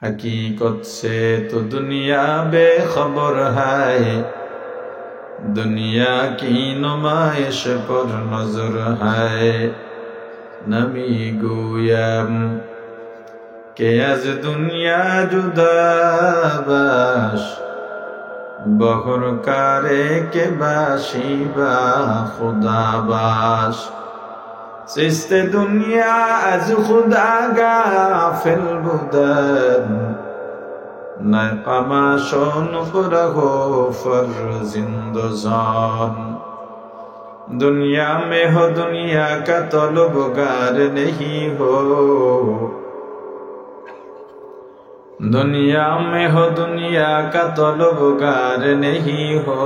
हकीकत से तो दुनिया बेखबर है, दुनिया की नुमाइश पर नजर है। नबी गोयम के अज दुनिया जुदा बाश, बहर कारे के बाशी बा खुदा बाश। सिस्ते दुनिया अज खुदा गाफिल बुदन, न कमाशोन रहो फर जिंदजान। दुनिया में हो दुनिया का तलबगार नहीं हो, दुनिया में हो दुनिया का तलबगार नहीं हो।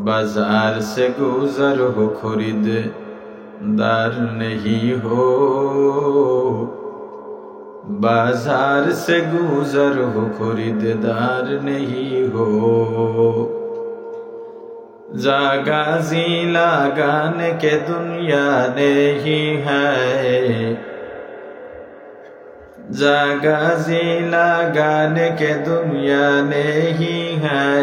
बाजार से गुजर हो खरीददार नहीं हो, बाजार से गुजर हो खरीददार नहीं हो। जागा जी लगाने के दुनिया नहीं है, जागा जी लगाने के दुनिया नहीं है।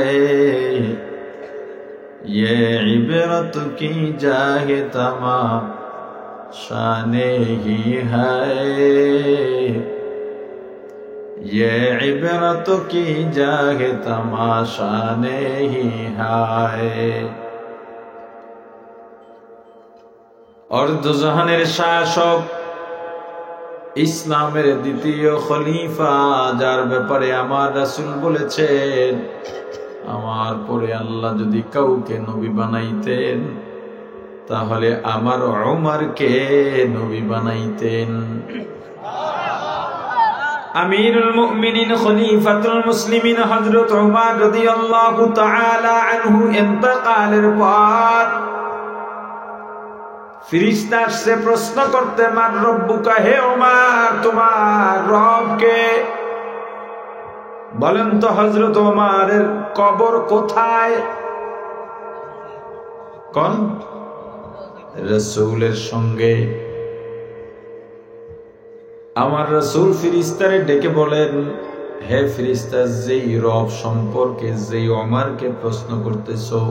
ये इबरत की जाहे तमाशा नहीं है, ये इबरत की जाहे तमाशा नहीं है। और दुजहानेर शासक ইসলামের দ্বিতীয় খলিফা, যার ব্যাপারে আমার রাসূল বলেছেন, আমার পরে আল্লাহ যদি কাউকে নবী বানাইতেন তাহলে আমার উমরকে নবী বানাইতেন। আমিরুল মুমিনিন খলিফাতুল মুসলিমিন হযরত উমর রাদিয়াল্লাহু তাআলা আনহু ইন্তেকালের পর ফেরেশতা से প্রশ্ন করতে, মান রব্বুকা, হে উমর তোমার রব কে? বলেন তো হযরত উমরের কবর কোথায়? কোন রাসূলের সঙ্গে? আমার রাসূল ফেরেশতারে ডেকে বলেন, হে ফেরেশতা, যেই রব সম্পর্কে যেই উমরকে প্রশ্ন করতেছো,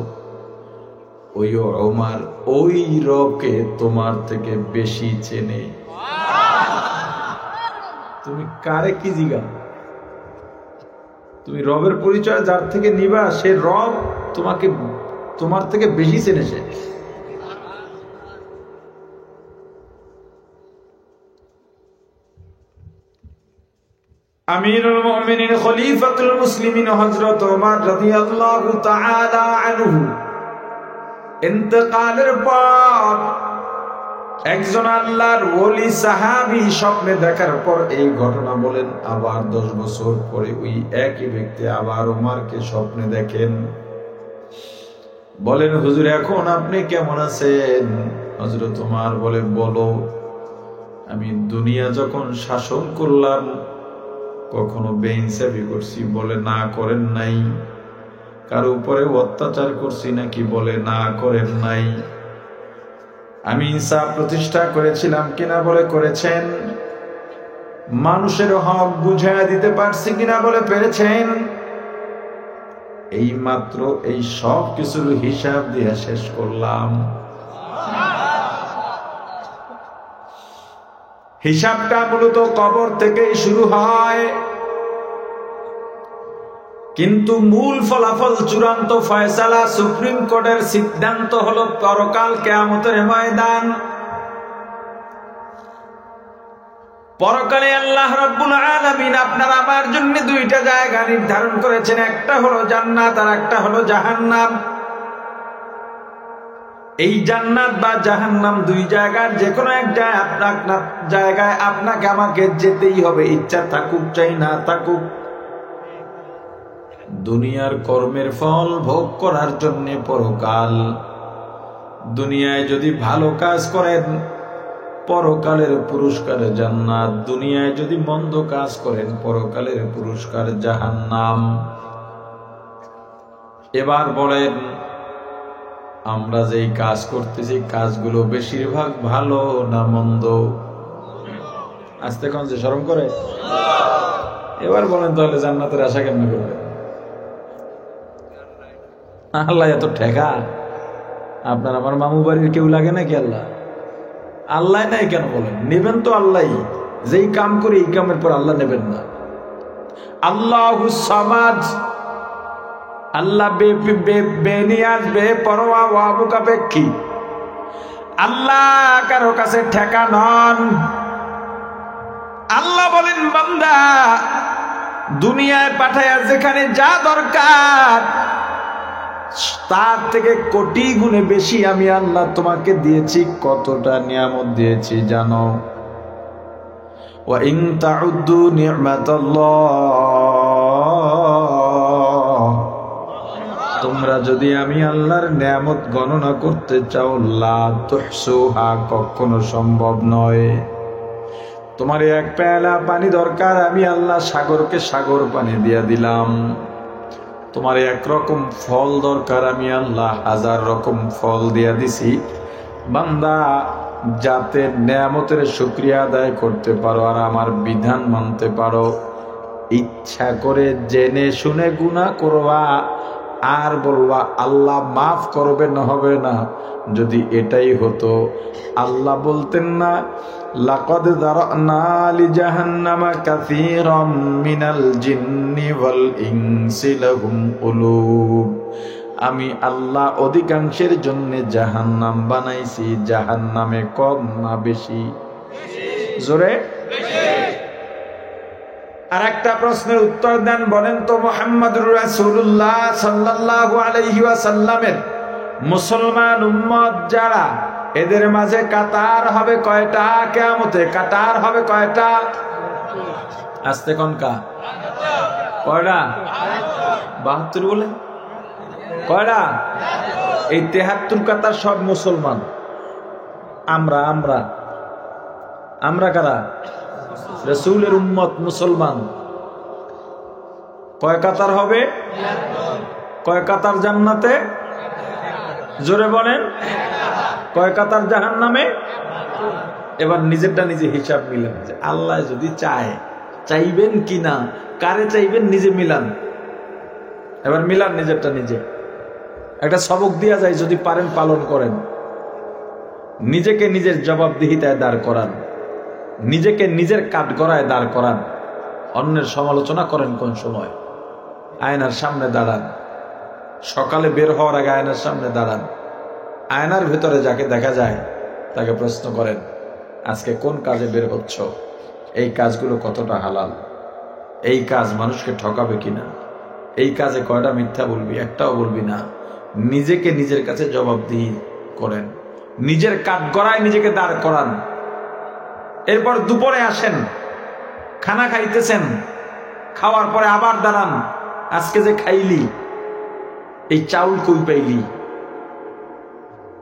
ওই উমর ওই রবকে তোমার থেকে বেশি চেনে। তুমি কারে কি জিজ্ঞাসা? তুমি রবের পরিচয় যার থেকে নিবা, সে রব তোমাকে তোমার থেকে বেশি চেনেছে। আমিরুল মুমিনিন খলিফাতুল মুসলিমিন হযরত ওমর রাদিয়াল্লাহু তাআলা আনহু ইন্তেকালের পর একজন আল্লাহর ওলি সাহাবী স্বপ্নে দেখার পর এই ঘটনা বলেন। আবার 10 বছর পরে ওই একই ব্যক্তি আবার ওমরকে স্বপ্নে দেখেন, বলেন, হুজুর এখন আপনি কেমন আছেন? হযরত ওমর বলে, বলো, আমি দুনিয়া যখন শাসন করলাম কখনো বেইনসাফি করছি? বলে, না করেন নাই। কারো উপরে অত্যাচার করছি নাকি? বলে, না করেন নাই। আমি ইনসাফ প্রতিষ্ঠা করেছিলাম কিনা? বলে, করেছেন। মানুষের হক বুঝাইয়া দিতে পারছি কিনা? বলে, পেরেছেন। এই মাত্র এই সব কিছুর হিসাব দিয়ে শেষ করলাম। হিসাবটা মূলত কবর থেকেই শুরু হয়, কিন্তু মূল ফলাফল, চূড়ান্ত ফয়সালা, সুপ্রিম কোর্টের সিদ্ধান্ত হলো পরকাল, কিয়ামতের ময়দান। পরকালে আল্লাহ রাব্বুল আলামিন আপনার আমার জন্য দুইটা জায়গা নির্ধারণ করেছেন, একটা হলো জান্নাত আর একটা হলো জাহান্নাম। এই জান্নাত বা জাহান্নাম দুই জায়গার যে কোনো এক জায়গায় আপনাকে আমাকে যেতেই হবে, ইচ্ছা থাকুক চাই না থাকুক। দুনিয়ার কর্মের ফল ভোগ করার জন্য পরকাল। দুনিয়ায় যদি ভালো কাজ করেন পরকালের পুরস্কার জান্নাত, দুনিয়ায় যদি মন্দ কাজ করেন পরকালের পুরস্কার জাহান্নাম। এবার বলেন, আমরা যেই কাজ করতেছি কাজগুলো বেশিরভাগ ভালো না মন্দ? আসতে কোন যে শরম করে? এবার বলেন তাহলে জান্নাতের আশা কেমনে করবে? আল্লাহ এত ঠেকা, আপনার আমার মামু বাড়ির কেউ লাগে নাকি? আল্লাহ আল্লাহ নাই কেন বলেন? নেবেন তো আল্লাহ, যেই কাম করে এই কামের পর আল্লাহ নেবেন না। আল্লাহু সামাদ, আল্লাহ বেনিয়াজ, বেপরোয়া, মুখাপেক্ষী। আল্লাহ কারো কাছে ঠেকা নন। আল্লাহ বলেন, বান্দা দুনিয়ায় পাঠায়া যেখানে যা দরকার তার থেকে কোটি গুণে বেশি আমি আল্লাহ তোমাকে দিয়েছি। কতটা নিয়ামত দিয়েছি জানো? ওয়া ইন তাউদ্দু নি'মাতাল্লাহ, তোমরা যদি আমি আল্লাহর নিয়ামত গণনা করতে চাও, লা তুহসুহা, কখনো সম্ভব নয়। তোমার এক পেয়ালা পানি দরকার, আমি আল্লাহ সাগরকে সাগর পানি দিয়া দিলাম। তোমার একরকম ফল দরকার, আমি আল্লাহ হাজার রকম ফল দিয়া দিছি। বান্দা যাতে নেয়ামতের শুকরিয়া আদায় করতে পারো আর আমার বিধান মানতে পারো। ইচ্ছা করে জেনে শুনে গুনাহ করবা আর বলবা আল্লাহ মাফ করবে না, হবে না। যদি এটাই হতো, আল্লাহ বলতেন না লাকাদ যারানা লিজাহান্নামা কাসীরাম মিনাল জিন্নি ওয়াল ইনসি লাহুম কুলুব, আমি আল্লাহ অধিকাংশের জন্য জাহান্নাম বানাইছি। জাহান্নামে কম না বেশি? জোরে আর একটা প্রশ্নের উত্তর দেন, বলেন তো মুহাম্মদুর রাসূলুল্লাহ সাল্লাল্লাহু আলাইহি ওয়াসাল্লামের মুসলমান উম্মত যারা, এদের মাঝে কাতার হবে কয়টা? কিয়ামতে কাতার হবে কয়টা? আস্তে কোনকা? কয়টা? 72 বলে কয়টা? এই 73 কাতার সব মুসলমান। আমরা আমরা আমরা কারা? রাসূলের উম্মত মুসলমান। কয় কাতার হবে? কয় কাতার জান্নাতে? জোরে বলেন। কয় কাতার জাহান্নামে? এবার নিজেরটা নিজে হিসাব মিলান যে আল্লাহ যদি চায়, চাইবেন কিনা, কারে চাইবেন নিজে মিলান। এবার মিলান নিজেরটা নিজে। একটা সবক দিয়া যায়, যদি পারেন পালন করেন। নিজেকে নিজের জবাবদিহিতায় দাঁড় করান, নিজেকে নিজের কাঠগড়ায় দাঁড় করান। অন্যের সমালোচনা করেন কোন সময়? আয়নার সামনে দাঁড়ান, সকালে বের হওয়ার আগে আয়নার সামনে দাঁড়ান। আয়নার ভেতরে যাকে দেখা যায় তাকে প্রশ্ন করেন, আজকে কোন কাজে বের হচ্ছ? এই কাজগুলো কতটা হালাল? এই কাজ মানুষকে ঠকাবে কিনা? এই কাজে কয়টা মিথ্যা বলবি? একটাও বলবি না। নিজেকে নিজের কাছে জবাবদিহি করেন, নিজের কাঠগড়ায় নিজেকে দাঁড় করান। এরপর দুপুরে আসেন, খানা খাইতেছেন, খাওয়ার পরে আবার দাঁড়ান, আজকে যে খাইলি এই চাউল কই পাইলি?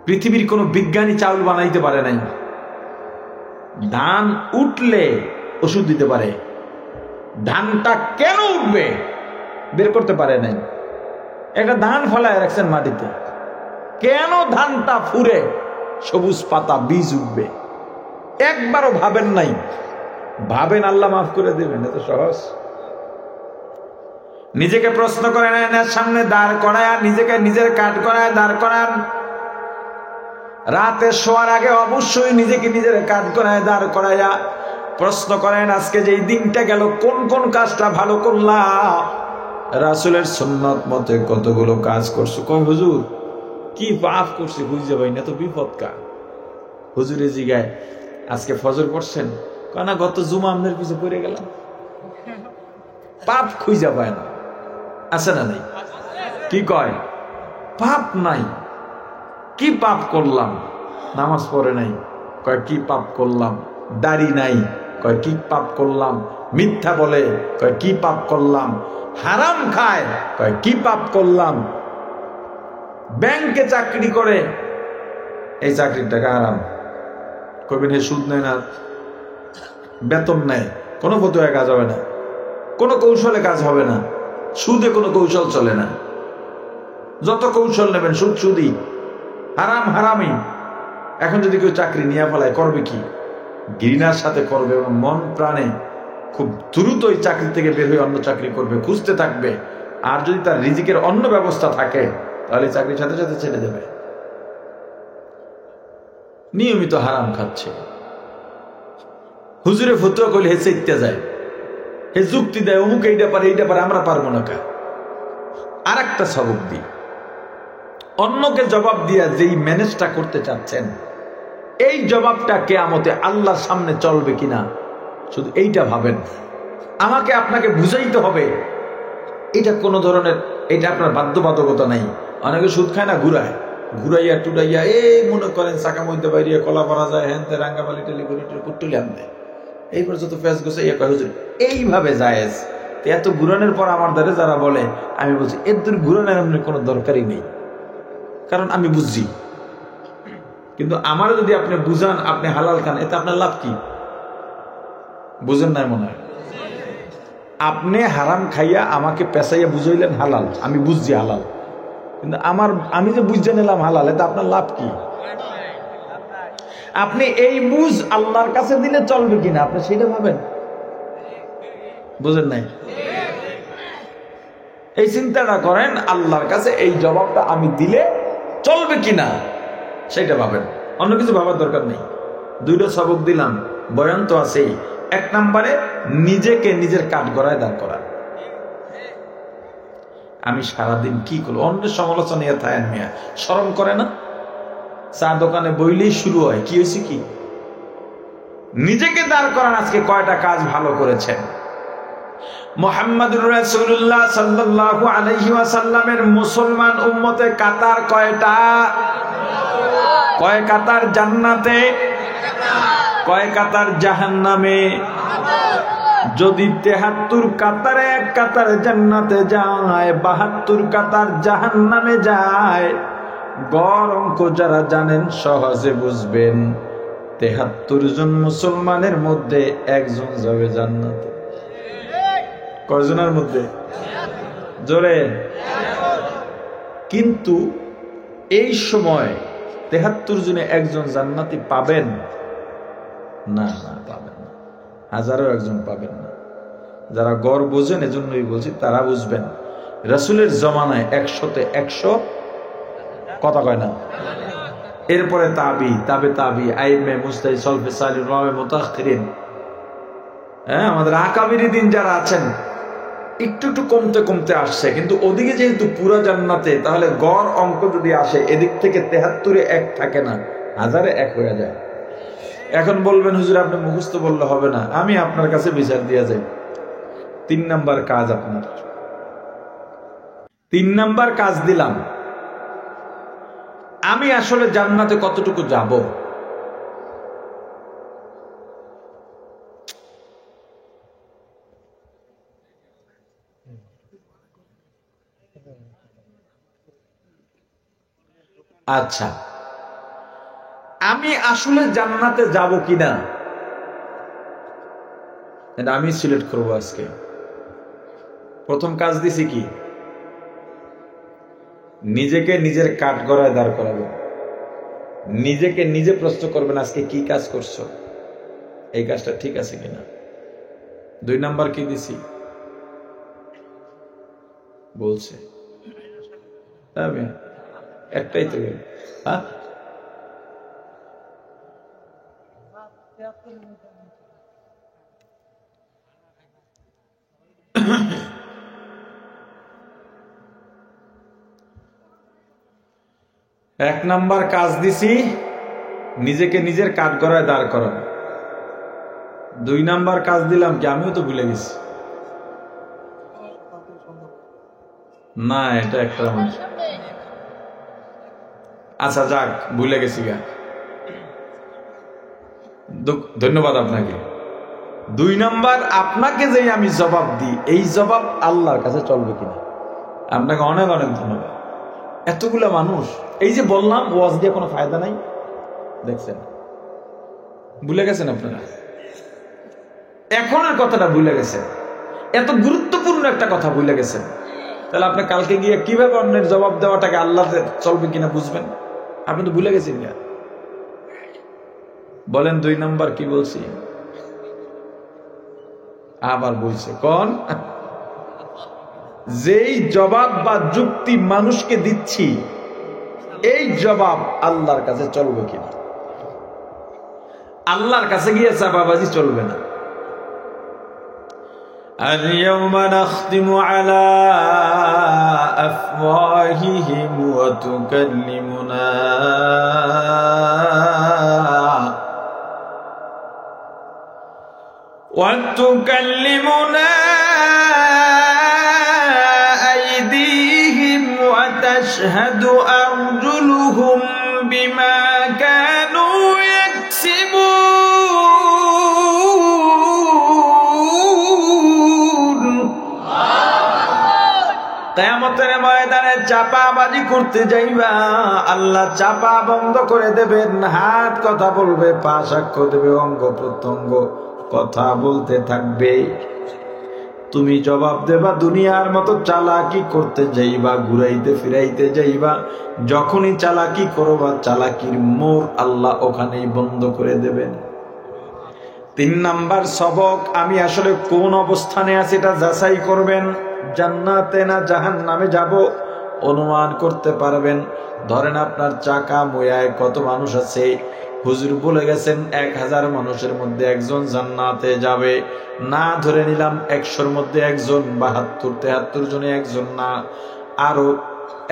পৃথিবীর কোন বিজ্ঞানী চাউল বানাইতে পারে নাই। ধান উঠলে ওষুধ দিতে পারে, ধানটা কেন উঠবে বের করতে পারে নাই। একটা ধান ফলায় রাখছেন মাটিতে, কেন ধানটা ফুরে সবুজ পাতা বীজ উঠবে একবারও ভাবেন নাই। ভাবেন আল্লাহ মাফ করে দেবেন, এত সহজ? নিজেকে প্রশ্ন করেন, আয়নার সামনে দাঁড় করায় নিজেকে নিজের কাঠ করায় দাঁড় করান। রাতে শোয়ার আগে অবশ্যই নিজেকে নিজের কাঠ করায় দাঁড় করাইয়া প্রশ্ন করেন, আজকে যে দিনটা গেল কোন কোন কাজটা ভালো করলাম? রাসূলের সুন্নাত মতে কতগুলো কাজ করছো? কয় হুজুর কি পাপ করছি বুঝতে পারি না, তো বিপদ কা? হুজুরে জিগায়, আজকে ফজর পড়ছেন? কয় না, গত জুমা আমনের পিছে পড়ে গেলাম। পাপ খুঁজা পায় না, আছে না নাই? কি কয়? পাপ নাই। কি পাপ করলাম? নামাজ পড়ে নাই, কয় কি পাপ করলাম? দাড়ি নাই, কয় কি পাপ করলাম? মিথ্যা বলে, কয় কি পাপ করলাম? হারাম খায়, কয় কি পাপ করলাম? ব্যাংকে চাকরি করে, এই চাকরির টাকা হারাম। কইবেন হে সুদ নেয় না, বেতন নেয়, কোনো ফতুয়া কাজ হবে না, কোনো কৌশলে কাজ হবে না। সুদে কোনো কৌশল চলে না। যত কৌশল নেবেন সুদ সুদই, হারাম হারামি। এখন যদি কেউ চাকরি নিয়ে ফেলায় করবে কি? ঘৃণার সাথে করবে এবং মন প্রাণে খুব দ্রুত ওই চাকরি থেকে বের হয়ে অন্য চাকরি করবে, খুঁজতে থাকবে। আর যদি তার রিজিকের অন্য ব্যবস্থা থাকে তাহলে চাকরির সাথে সাথে ছেড়ে দেবে। নিয়মিত হারাম খাচ্ছে, হুজুরে ফতুয়া করলে হেসে ইত্যা যায়, হে যুক্তি দেয়, অমুক এইটা পারে আমরা পারবো না কা। আর একটা সবক দিই, অন্যকে জবাব দিয়া যেই ম্যানেজটা করতে চাচ্ছেন, এই জবাবটা কিয়ামতে আল্লাহর সামনে চলবে কিনা শুধু এইটা ভাবেন। আমাকে আপনাকে বুঝাইতে হবে এটা কোন ধরনের, এটা আপনার বাধ্যবাধকতা নাই। অনেকে সুদ খায় না, ঘুরাইয়া টুরাইয়া এই মনে করেন চাকা মধ্যে বাইরে কলা পরা যায়, হ্যান্তে রাঙ্গাবালি টেলি করে পুট্টুলি আনতে, এইবার যত ফেস গোছে ইয়ে কয় হুজুর এইভাবে জায়েজ। এত ঘুরানোর পর আমার দ্বারে যারা বলে, আমি বলছি এর দূর ঘুরানোর এমনি কোনো দরকারই নেই, কারণ আমি বুঝছি। কিন্তু আমার যদি আপনি বুঝান আপনি হালাল খান, এতে আপনার লাভ কি? বুঝেন নাই মনে হয়। আপনি হারাম খাইয়া আমাকে পেঁচাইয়া বুঝাইলেন হালাল, আমি বুঝছি হালাল, কিন্তু আমি যে বুঝতে নিলাম হালাল, এতে আপনার লাভ কি? আপনি এই বুঝ আল্লাহর কাছে দিলে চলবে কিনা আপনি সেটা ভাবেন। বুঝেন নাই? এই চিন্তাটা করেন, আল্লাহর কাছে এই জবাবটা আমি দিলে চলবে কিনা সেটা ভাবেন, অন্য কিছু ভাবার দরকার নেই। দুইটা সবক দিলাম, বয়ান তো আছেই। এক নম্বরে নিজেকে নিজের কাঠগড়ায় দাঁড় করা। আমি সারাদিন কি করবো, অন্যের সমালোচনা নিয়ে থাকেন মিয়া, শরম করে না? চা দোকানে বইলেই শুরু হয় কি হয়েছে কি। নিজেকে দাঁড় করান, আজকে কয়টা কাজ ভালো করেছেন। মুহাম্মদুর রাসূলুল্লাহ সাল্লাল্লাহু আলাইহি ওয়াসাল্লামের মুসলমান উম্মতে কাতার কয়টা? কয় কাতার জান্নাতে, কয় কাতার জাহান্নামে? যদি ৭৩ কাতারে এক কাতার জান্নাতে যায়, ৭২ কাতার জাহান্নামে যায়। গড় অঙ্ক যারা জানেন সহজে বুঝবেন, ৭৩ জন মুসলমানের মধ্যে একজন যাবে জান্নাতে। কয়জনের মধ্যে? জোরে। কিন্তু এই সময় ৭৩ জনে একজন জান্নাতি পাবেন না, পাবেন না, হাজারও একজন পাবেন না। যারা গড় বোঝেন, এজন্যই বলছি, তারা বুঝবেন। রাসূলের জমানায় ১০০তে ১০০ কথা কয় না। এরপরে তাবে আইমে মুজতাহিদ সলফে সালিহ ওয়া মুতাআখিরিন, আমাদের আকাবিরিন যারা আছেন, একটু একটু কমতে কমতে আসছে। কিন্তু ওদিকে যেহেতু পুরা জান্নাতে, তাহলে গড় অঙ্ক যদি আসে, এদিক থেকে ৭৩-এ ১ থাকে না, হাজারে ১ হয়ে যায়। এখন বলবেন হুজুর আপনি মুখস্থ বললে হবে না, আমি আপনার কাছে বিচার দিয়া যাই। ৩ নাম্বার কাজ আপনার, ৩ নাম্বার কাজ দিলাম, আমি আসলে জান্নাতে কতটুকু যাব। আচ্ছা, আমি আসলে জান্নাতে যাব কিনা এটা আমি সিলেক্ট করব আজকে। প্রথম কাজ দিছি কি? নিজেকে নিজের কাঠগড়ায় দাঁড় করাবেন, নিজেকে নিজে প্রশ্ন করবেন আজকে কি কাজ করছো, এই কাজটা ঠিক আছে কিনা। ২ নাম্বার কি দিছি বলছে, একটাই তো গেল। হ্যাঁ, এক নাম্বার কাজ দিছি নিজেকে নিজের কাঠগড়ায় দাঁড় করানো। ২ নাম্বার কাজ দিলাম কি, আমিও তো ভুলে গেছি না, এটা একটা আচ্ছা যাক, ভুলে গেছি গা, ধন্যবাদ আপনাকে। ২ নাম্বার, আপনাকে যে আমি জবাব দিই, এই জবাব আল্লাহর কাছে চলবে কিনা। আপনাকে অনেক অনেক ধন্যবাদ। এতগুলা মানুষ, এই যে বললাম ওয়াজ দিয়ে কোনো ফায়দা নাই, দেখছেন, ভুলে গেছেন আপনারা, এখনের কথাটা ভুলে গেছেন, এত গুরুত্বপূর্ণ একটা কথা ভুলে গেছেন। তাহলে আপনি কালকে গিয়ে কিভাবে অন্যের জবাব দেওয়াটাকে আল্লাহ চলবে কিনা বুঝবেন? আপনি তো ভুলে গেছেন না, বলেন 2 নাম্বার কি বলছি? আবার বলছে কোন? যেই জবাব বা যুক্তি মানুষকে দিচ্ছি, এই জবাব আল্লাহর কাছে চলবে কিনা? আল্লাহর কাছে গিয়ে চাপাবাজি চলবে না। اليوم نختم على أفواههم وتكلمنا أيديهم وتشهد أرجلهم بما كانوا يكسبون। কিয়ামতের ময়দানে চাপাবাজি করতে যাইবা, আল্লাহ চাপা বন্ধ করে দেবেন, হাত কথা বলবে, পা সাক্ষ্য দেবে, অঙ্গ প্রত্যঙ্গ কথা বলতে থাকবে। তুমি জবাব দেবা, দুনিয়ার মতো চালাকি করতে যাইবা, ঘুরাইতে ফিরাইতে যাইবা, যখনই চালাকি করবা চালাকির মোড় আল্লাহ ওখানেই বন্ধ করে দেবেন। 3 নাম্বার সবক, আমি আসলে কোন অবস্থানে আছি এটা যাচাই করবেন। জান্নাতে না জাহান্নামে যাব অনুমান করতে পারবেন। ধরেন আপনার চাকা মুয়ায় কত মানুষ আছে, হুজুর বলে গেছেন 1000 মানুষের মধ্যে একজন জান্নাতে যাবে, না ধরে নিলাম 100-র মধ্যে একজন, 72-73 জনে একজন না, আরো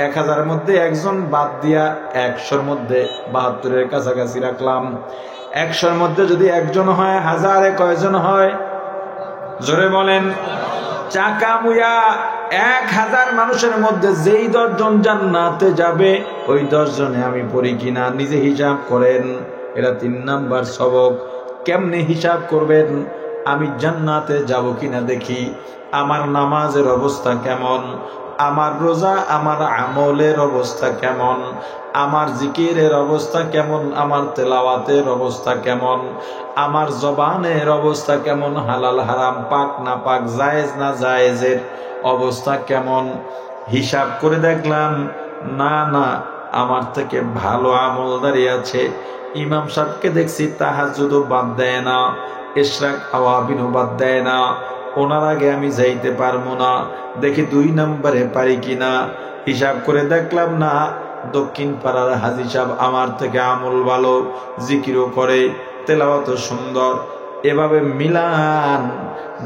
1000-এর মধ্যে একজন বাদ দিয়া 100-র মধ্যে 72-এর কাছাকাছি রাখলাম। 100-র মধ্যে যদি একজন হয়, 1000-এ কয়জন হয়? জোরে বলেন। চাকা মুয়া 1000 মানুষের মধ্যে যেই 10 জন জান্নাতে যাবে, ওই 10 জনে আমি পড়ি কিনা নিজে হিসাব করেন। এটা 3 নাম্বার সবক। কেমনে হিসাব করবেন? আমি জান্নাতে যাব কিনা দেখি, আমার নামাজের অবস্থা কেমন, আমার রোজা আমার আমলের অবস্থা কেমন, আমার জিকিরের অবস্থা কেমন, আমার তেলাওয়াতের অবস্থা কেমন, আমার জবানের অবস্থা কেমন, হালাল হারাম পাক না পাক জায়েজ না জায়েজের অবস্থা কেমন। হিসাব করে দেখলাম না না, আমার থেকে ভালো আমলদারি আছে। ইমাম সাহেবকে দেখছি তাহাজ্জুদও বাদ দেয় না, ইশরাক আওয়াবিনও বাদ দেয় না, ওনার আগে আমি যাইতে পারবো না, দেখি 2 নম্বরে পারি কিনা। হিসাব করে দেখলাম না, দক্ষিণ পাড়ার হাজী সাহেব আমার থেকে আমল ভালো, জিকিরও করে, তেলাওয়াতও সুন্দর। এভাবে মিলান।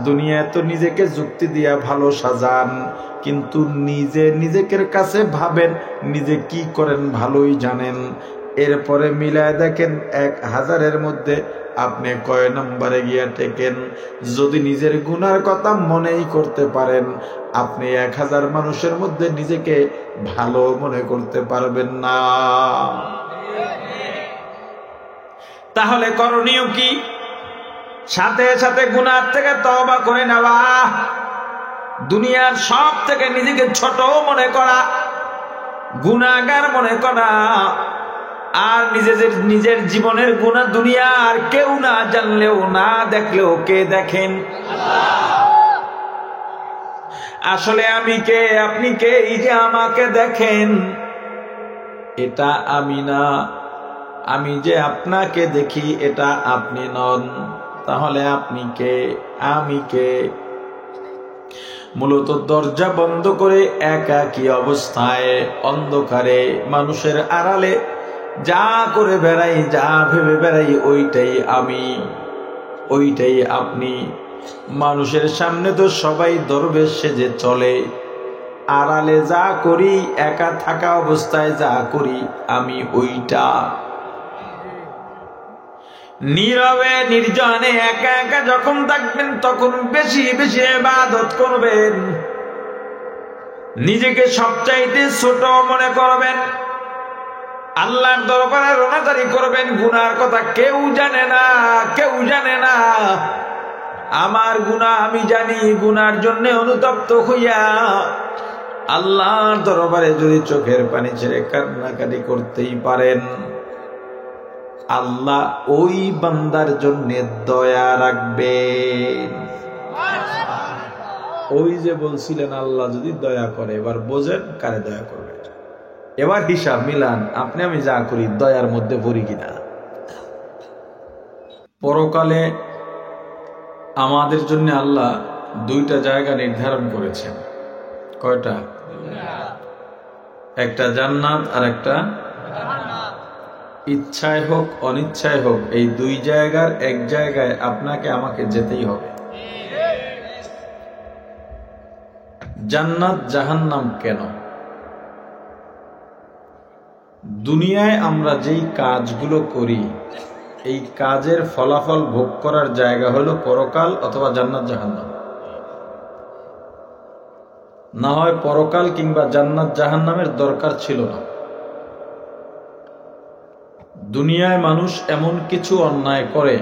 দুনিয়ায় তো নিজেকে যুক্তি দিয়া ভালো সাজান, কিন্তু নিজেকে কাছে ভাবেন নিজে কি করেন ভালোই জানেন। এরপরে মিলায় দেখেন 1000-এর মধ্যে আপনি কয় নম্বরে গিয়া টেকেন। যদি নিজের গুনার কথা মনেই করতে পারেন, আপনি 1000 মানুষের মধ্যে নিজেকে ভালো মনে করতে পারবেন না। তাহলে করণীয় কি? সাথে সাথে গুনার থেকে তওবা করে নেওয়া, দুনিয়ার সব থেকে নিজেকে ছোট মনে করা, গুনাহগার মনে করা, আর নিজের জীবনের গুনাহ দুনিয়া আর কেউ না জানলেও না দেখলেও কে দেখেন? আসলে আমি কে, আপনি কে, এই যে আমাকে দেখেন, এটা আমি না। আমি যে আপনাকে দেখি, এটা আপনি নন। তাহলে আপনি কে, আমি কে? মূলত দরজা বন্ধ করে একাকী অবস্থায় অন্ধকারে মানুষের আড়ালে যা করে বেড়াই, যা ভেবে বেড়াই, ওইটাই আমি, ওইটাই আপনি। মানুষের সামনে তো সবাই দরবেশ সেজে চলে, আড়ালে যা করি, একা থাকা অবস্থায় যা করি, আমি ওইটা। নীরবে নির্জনে একা একা যখন থাকবেন, তখন বেশি বেশি ইবাদত করবেন, নিজেকে সবচাইতে ছোট মনে করবেন, আল্লাহর দরবারে রোনাজারি করবেন। গুনার কথা কেউ জানে না, কেউ জানে না। আমার গুনাহ আমি জানি, গুনার জন্য অনুতপ্ত হইয়া আল্লাহর দরবারে যদি চোখের পানি ছেড়ে কান্নাকাটি করতেই পারেন, আল্লাহ ওই বান্দার জন্য দয়া রাখবেন। ওই যে বলছিলেন আল্লাহ যদি দয়া করে, এবার বোঝেন কারে দয়া করবে। এবার হিসাব মিলান, আপনি আমি যা করি দয়ার মধ্যে পড়ি কিনা। পরকালে আমাদের জন্য আল্লাহ দুইটা জায়গা নির্ধারণ করেছেন। কয়টা? একটা জান্নাত আর একটা ইচ্ছায় হোক অনিচ্ছায় হোক এই দুই জায়গার এক জায়গায় আপনাকে আমাকে যেতেই হবে। জান্নাত জাহান্নাম কেন? দুনিয়ায় আমরা যেই কাজগুলো করি এই কাজের ফলাফল ভোগ করার জায়গা হলো পরকাল অথবা জান্নাত জাহান্নাম। না হয় পরকাল কিংবা জান্নাত জাহান্নামের দরকার ছিল না। দুনিয়ায় মানুষ এমন কিছু অন্যায় করে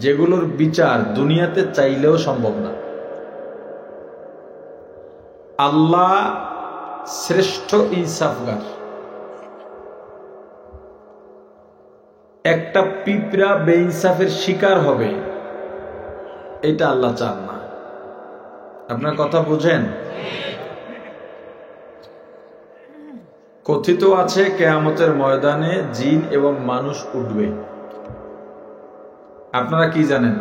যেগুলোর বিচার দুনিয়াতে চাইলেও সম্ভব না। আল্লাহ শ্রেষ্ঠ ইনসাফগার। একটা পিঁপড়া বেইনসাফের শিকার হবে এটা আল্লাহ চান না। আপনার কথা বুঝেন? কথিত আছে কিয়ামতের ময়দানে জিন এবং মানুষ উঠবে। আপনারা কি জানেন?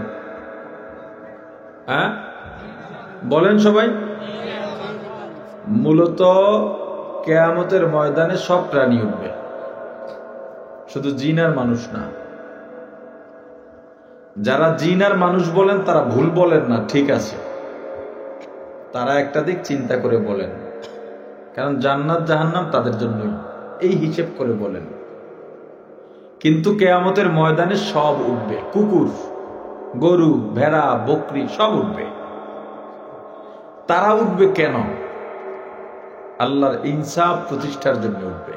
হ্যাঁ বলেন সবাই। মূলত কিয়ামতের ময়দানে সব প্রাণী উঠবে, শুধু জিন আর মানুষ না। যারা জিন আর মানুষ বলেন তারা ভুল বলেন না, ঠিক আছে, তারা একটা দিক চিন্তা করে বলেন, কারণ জান্নাত জাহান্নাম তাদের জন্যই, এই হিসেব করে বলেন। কিন্তু কিয়ামতের ময়দানে সব উঠবে, কুকুর, গরু, ভেড়া, বকরি সব উঠবে। তারা উঠবে কেন? আল্লাহর ইনসাফ প্রতিষ্ঠার জন্য উঠবে।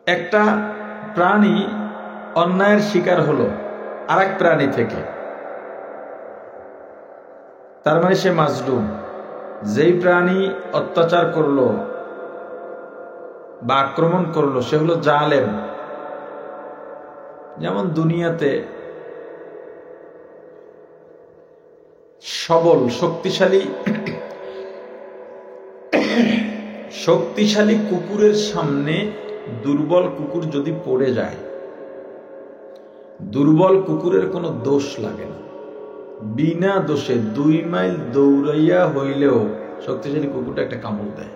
একটা প্রাণী অন্যায়ের শিকার হলো আরেক প্রাণী থেকে, তার মানে সে মাজলুম। যেই প্রাণী অত্যাচার করলো বা আক্রমণ করলো সে হলো জালেম। যেমন দুনিয়াতে সবল শক্তিশালী কুকুরের সামনে দুর্বল কুকুর যদি পড়ে যায়, দুর্বল কুকুরের কোনো দোষ লাগে না, বিনা দোষে 2 মাইল দৌড়াইয়া হইলেও শক্তিশালী কুকুরটা একটা কামড় দেয়।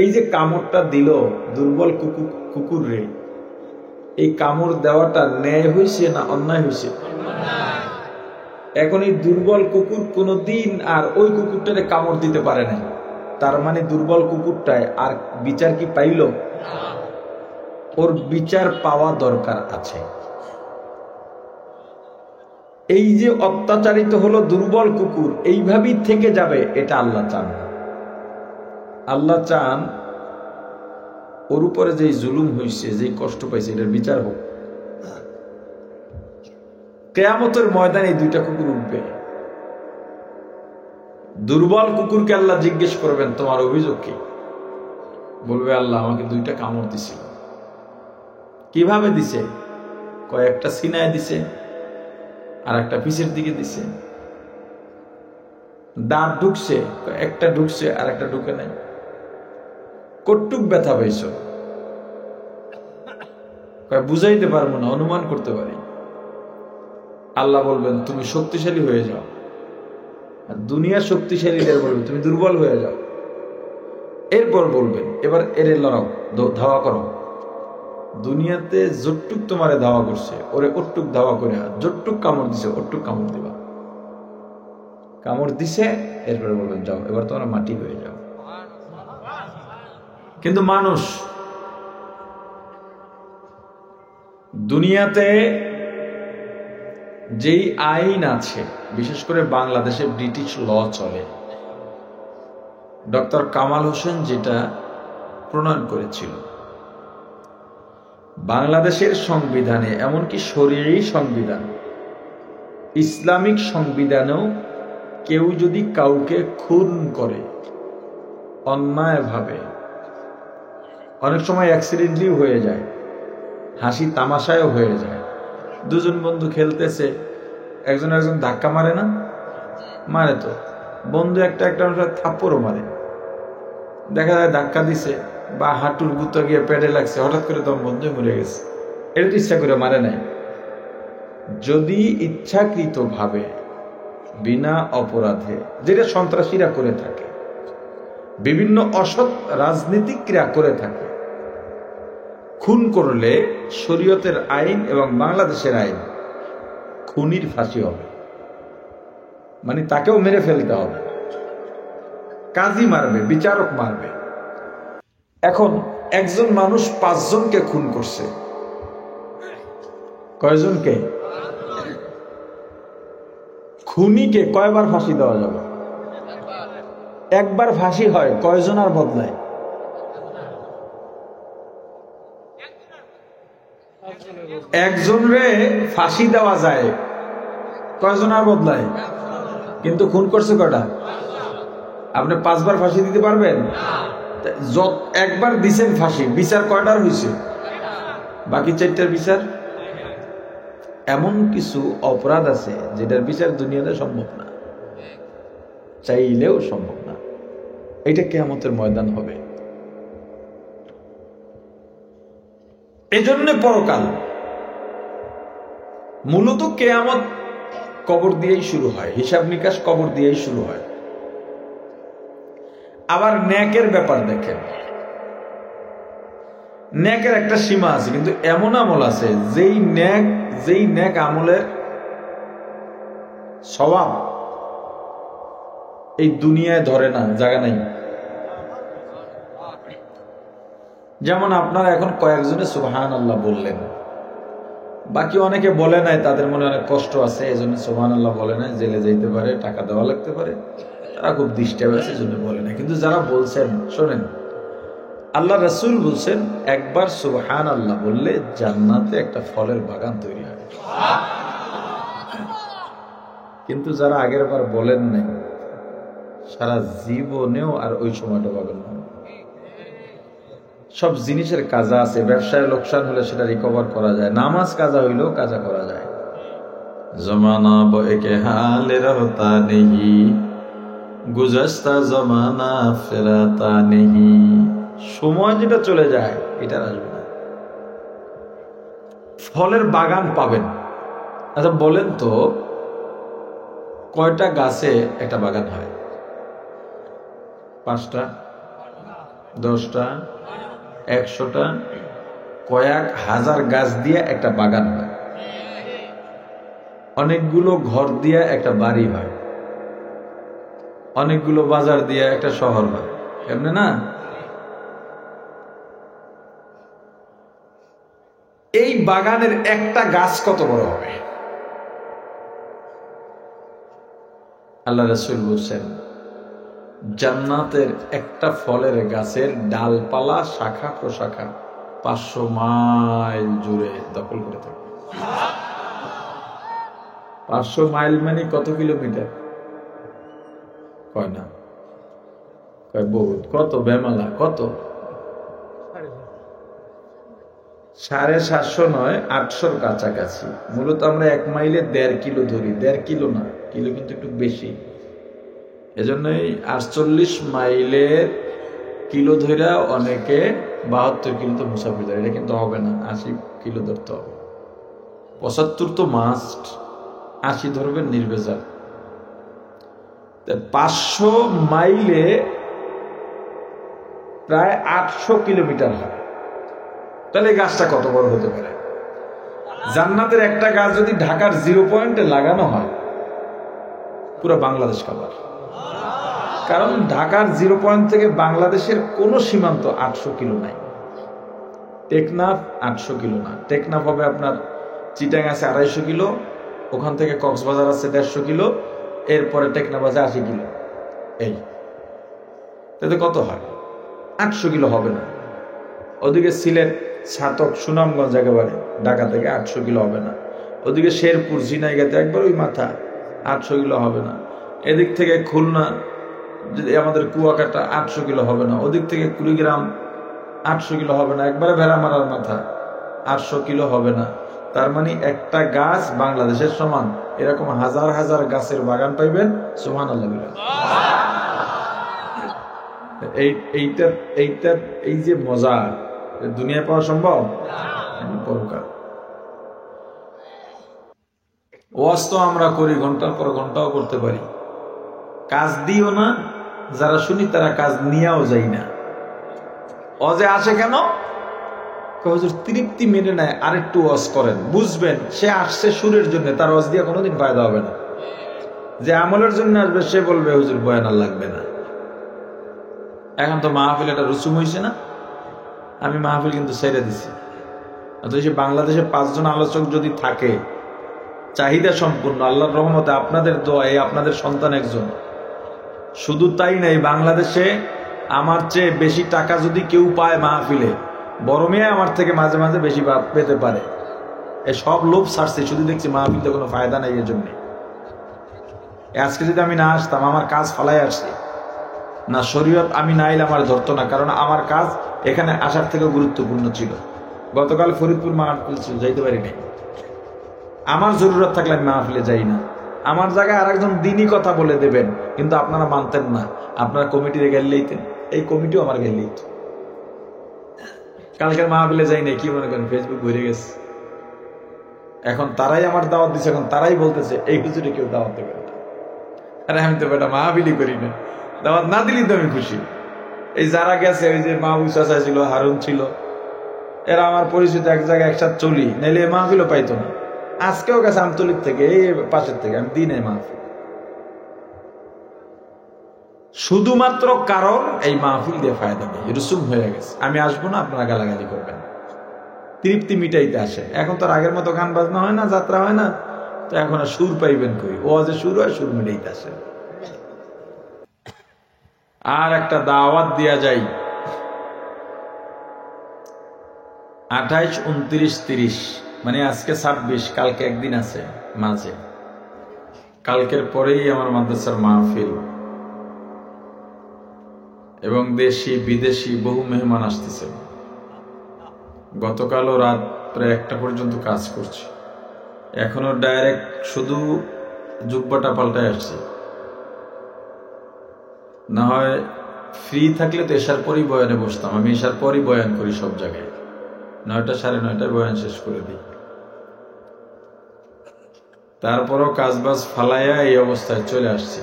এই যে কামড়টা দিল দুর্বল কুকুর রে, এই কামড় দেওয়াটা ন্যায় হয়েছে না অন্যায় হয়েছে? এখন এই দুর্বল কুকুর কোনদিন আর ওই কুকুরটারে কামড় দিতে পারে না, তার মানে দুর্বল কুকুরটায় আর বিচার কি পাইল? ওর বিচার পাওয়া দরকার আছে। এই যে অত্যাচারিত হলো দুর্বল কুকুর, এইভাবেই থেকে যাবে, এটা আল্লাহ চান না। আল্লাহ চান ওর উপরে যে জুলুম হয়েছে, যে কষ্ট পাইছে, এটার বিচার হোক। কিয়ামতের ময়দানে এই দুইটা কুকুর উঠবে। দুর্বল কুকুরকে আল্লাহ জিজ্ঞেস করবেন তোমার অভিযোগ কি? বলবে আল্লাহ আমাকে 2টা কামড় দিছিল। কিভাবে দিছে? কয়েকটা সিনায় দিছে আর একটা পিছের দিকে দিছে। দাঁত ঢুকছে, একটা ঢুকছে আর একটা ঢুকে নাই। কটুক ব্যথা পাইছ? বুঝাইতে পারবো না, অনুমান করতে পারি। আল্লাহ বলবেন তুমি শক্তিশালী হয়ে যাও, আর দুনিয়ার শক্তিশালীদের বলবে তুমি দুর্বল হয়ে যাও। এরপর বলবেন এবার এরে লড়াও, ধাওয়া করো। দুনিয়াতে যতটুক তোমারে ধাওয়া করছে ওরে ওটুক ধাওয়া করে, যতটুক কামড় দিছে ওটুক কামড় দিবা। কামড় দিছে, এরপরে বলবেন যাও, এবার তোমরা মাটি হয়ে যাও। কিন্তু মানুষ দুনিয়াতে যেই আইন আছে, বিশেষ করে বাংলাদেশে ব্রিটিশ ল চলে, ডক্টর কামাল হোসেন যেটা প্রণয়ন করেছিল, বাংলাদেশের সংবিধানে, এমনকি শরীয়ী সংবিধান, ইসলামিক সংবিধানেও কেউ যদি কাউকে খুন করে অন্যায়ভাবে, অনেক সময় অ্যাক্সিডেন্টলি হয়ে যায়, হাসি তামাশায়ও হয়ে যায়। দুজন বন্ধু খেলতেছে, একজন ধাক্কা মারে না? মারে তো। বন্ধু একটা থাপ্পড়ও মারে। দেখা যায় ধাক্কা দিছে, বা হাঁটুর গুঁতো গিয়ে পেটে লাগছে, হঠাৎ করে দম বন্ধ হয়ে মরে গেছে। এটা তো ইচ্ছা করে মারে নাই। যদি ইচ্ছাকৃত ভাবে বিনা অপরাধে, যেটা সন্ত্রাসীরা করে থাকে, বিভিন্ন অসৎ রাজনীতিকরা করে থাকে, খুন করলে শরীয়তের আইন এবং বাংলাদেশের আইন খুনির ফাঁসি হবে, মানে তাকেও মেরে ফেলতে হবে, কাজী মারবে, বিচারক মারবে। এখন একজন মানুষ 5 জনকে খুন করছে, কয়জনকে? খুনিকে কয়বার ফাঁসি দেওয়া যাবে? একবার ফাঁসি হয়, কয়জন আর বদলায়? একজনরে ফাঁসি দেওয়া যায়, কয়জন আর বদলায়? কিন্তু খুন করছে কয়টা? আপনি 5 বার ফাঁসি দিতে পারবেন? একবার দিছেন ফাঁসি, বিচার কয়টার হয়েছে? বাকি 4টার বিচার। এমন কিছু অপরাধ আছে যেটার বিচার দুনিয়াতে সম্ভব না, চাইলেও সম্ভব না। এটা কিয়ামতের ময়দান হবে। এজন্য পরকাল মূলত কিয়ামত কবর দিয়েই শুরু হয়, হিসাব নিকাশ কবর দিয়েই শুরু হয়। আবার ন্যাকের ব্যাপার দেখেন, ন্যাকের একটা সীমা আছে, কিন্তু এমন আমল আছে যেই ন্যাক আমলের স্বভাব এই দুনিয়ায় ধরে না, জায়গা নাই। যেমন আপনারা এখন কয়েকজনে সুবহানাল্লাহ বললেন, বাকি অনেকে বলে নাই, তাদের মনে অনেক কষ্ট আছে, এই জন্য সুবহানাল্লাহ বলে নাই, জেলে যাইতে পারে, টাকা দেওয়া লাগতে পারে, তারা খুব ডিস্টার্ব আছে, এই জন্য বলে নাই। কিন্তু যারা বলছেন, শোনেন, আল্লাহ রাসূল বলছেন একবার সুবহানাল্লাহ বললে জান্নাতে একটা ফলের বাগান তৈরি হয়। কিন্তু যারা আগের বার বলেন নাই, সারা জীবনেও আর ওই সময়টা পাবেন না। সব জিনিসের কাজা আছে, ব্যবসায় লোকসান হলে সেটা রিকভার করা যায়, নামাজ কাজা হইলেও কাজা করা যায়। জমানা বয়কে হালে রহতা নেহি, গুজস্তা জমানা ফেরাতা নেহি। সময় যেটা চলে যায় এটা আসবে না। ফলের বাগান পাবেন। আচ্ছা বলেন তো, কয়টা গাছে একটা বাগান হয়? 5টা, 10টা, 100টা, কয়েক হাজার গাছ দিয়ে একটা বাগান হয়। অনেকগুলো ঘর দিয়ে একটা বাড়ি হয়, অনেকগুলো বাজার দিয়ে একটা শহর হয়, এমনি না? এই বাগানের একটা গাছ কত বড় হবে? আল্লাহ রাসূল বলছেন জান্নাতের একটা ফলের গাছের ডালপালা, শাখা প্রশাখা 500 মাইল জুড়ে দখল করে থাকে। 500 মাইল মানে কত কিলোমিটার? কয় না, কয় বহুত, কত বেমালা, কত? 750 নয়, 800-র কাছাকাছি। মূলত আমরা 1 মাইলে 1.5 কিলো ধরি, 1.5 কিলো না, কিলো কিন্তু একটু বেশি। এজন্যই 48 মাইলের কিলো ধরা অনেকে 72 কিলো তো মুসাফির ধরে, এটা কিন্তু হবে না, 80 কিলো ধরতে হবে। 75 তো মাস্ট, 80 ধরবেন নির্ভেজাল। 500 মাইলে প্রায় 800 কিলোমিটার হয়। তাহলে এই গাছটা কত বড় হতে পারে? জান্নাতের একটা গাছ যদি ঢাকার 0 পয়েন্টে লাগানো হয়, পুরো বাংলাদেশ কাভার। কারণ ঢাকার 0 পয়েন্ট থেকে বাংলাদেশের কোনো সীমান্ত 800 কিলো নাই। টেকনাফ 800 কিলো না, টেকনাফ হবে আপনার, চিটাং আছে 250 কিলো, ওখান থেকে কক্সবাজার আছে 150 কিলো, এরপরে টেকনাফ আছে 80 কিলো। এই তাতে কত হয়? 800 কিলো হবে না। ওদিকে সিলেট, ছাতক, সুনামগঞ্জ একেবারে ঢাকা থেকে 800 কিলো হবে না। ওদিকে শেরপুর, ঝিনাইগাতে একবার ওই মাথা, 800 কিলো হবে না। এদিক থেকে খুলনা, আমাদের কুয়াকাটা 800 কিলো হবে না। ওদিক থেকে কুড়িগ্রাম 800 কিলো হবে না, একবারে ভেড়ামারার মাথা 800 কিলো হবে না। তার মানে একটা গাছ বাংলাদেশের সমান, এরকম হাজার হাজার গাছের বাগান পাইবেন। সুবহানাল্লাহ। এই এইটা এইটা এই যে মজা দুনিয়ায় পাওয়া সম্ভব পরকাল। ওয়াজ তো আমরা করি, ঘন্টার পর ঘন্টাও করতে পারি, কাজ দিও না। যারা শুনি তারা কাজ নিয়েও যাই না। ওয়াজে আসে কেন? হুজুর তৃপ্তি মেনে নেয়, আরেকটু ওয়াজ করেন। বুঝবেন সে আসছে সুরের জন্য, তার ওয়াজ দিয়ে কোনোদিন ফায়দা হবে না। যে আমলের জন্য আসবে সে বলবে হুজুর বয়ান আর লাগবে না। এখন তো মাহফিল একটা রুসুম হয়েছে না, আমি মাহফিল কিন্তু ছেড়ে দিছি। অথচ বাংলাদেশে 5 জন আলোচক যদি থাকে, চাহিদা সম্পূর্ণ, আল্লাহর রহমতে আপনাদের দোয়ায় আপনাদের সন্তান একজন। শুধু তাই নাই, বাংলাদেশে আমার চেয়ে বেশি টাকা যদি কেউ পায় মাহফিলে, বড় মেয়ে আমার থেকে মাঝে মাঝে বেশি পেতে পারে। এ সব লোভ ছাড়ছে, শুধু দেখছি মাহফিলতে কোনো ফায়দা নাই। এর জন্য আজকে যদি আমি না আসতাম, আমার কাজ ফালাই আসছি না, শরীয়ত আমি না এলে আমার ধরতো না, কারণ আমার কাজ এখানে আসার থেকে গুরুত্বপূর্ণ ছিল। গতকাল ফরিদপুর মাহফিল ছিল, যাইতে পারি নাই। আমার জরুরত থাকলে আমি মাহফিলে যাই না। আমার জায়গায় আরেকজন দিনই কথা বলে দেবেন, কিন্তু আপনারা মানতেন না, আপনারা কমিটিতে গেলেইতেন। এই কমিটিও আমার গেলেই। কালকের মাহফিলে যাই নাই, কি মনে করেন ফেসবুক ভরে গেছে। এখন তারাই আমার দাওয়াত দিচ্ছে, এখন তারাই বলতেছে এই হুজুরে কেউ দাওয়াত দেবে না। আরে আমি তো বেটা মাহফিলই করি না, দাওয়াত না দিলেই তো আমি খুশি। এই যারা গেছে, ওই যে মাহবুব চাচা ছিল, হারুন ছিল, এরা আমার পরিচিত, এক জায়গায় একসাথে চলি, নাইলে মাহফিলও পাইতো না। আজকেও গেছে আমতলির থেকে, এই পাশের থেকে, আমি দিই নাই মাহফিল, শুধুমাত্র কারণ এই মাহফিল দিয়ে ফায়দা নেই, রুসুম হয়ে গেছে। আমি আসবো না, আপনারা গালাগালি করবেন, তৃপ্তি মিটাইতে আসেন। এখন তো আর আগের মতো গান বাজনা হয় না, যাত্রা হয় না, তো এখন আর সুর পাইবেন কই? ওয়াজে সুর হয়, সুর মিটাইতে আসেন। আর একটা দাওয়াত দিয়া যাই, 28, 29, 30, মানে আজকে 26, কালকে একদিন আছে মাঝে। কালকের পরেই আমার মাদ্রাসার মাহফিল, এবং দেশি বিদেশি বহু মেহমান আসতেছে। গতকালও রাত প্রায় 1টা পর্যন্ত কাজ করছি, এখনো ডাইরেক্ট শুধু জুব্বাটা পাল্টায় আসছে। না হয় ফ্রি থাকলে তো এশার পরই বয়ানে বসতাম। আমি এশার পরই বয়ান করি সব জায়গায়, 9টা, 9:30 বয়ান শেষ করে দিই। তারপরও কাজবাজ ফালাইয়া এই অবস্থায় চলে আসছি।